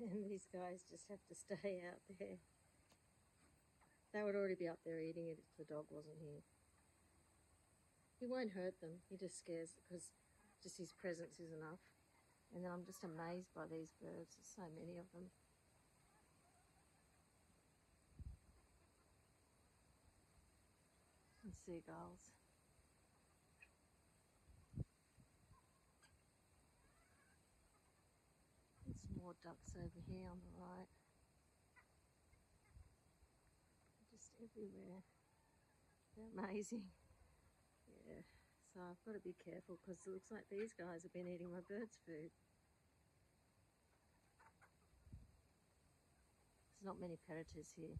And these guys just have to stay out there. They would already be up there eating it if the dog wasn't here. He won't hurt them, he just scares because just his presence is enough. And then I'm just amazed by these birds, there's so many of them. And seagulls. There's more ducks over here on the right. Just everywhere. They're amazing. Yeah, so I've got to be careful because it looks like these guys have been eating my bird's food. There's not many predators here.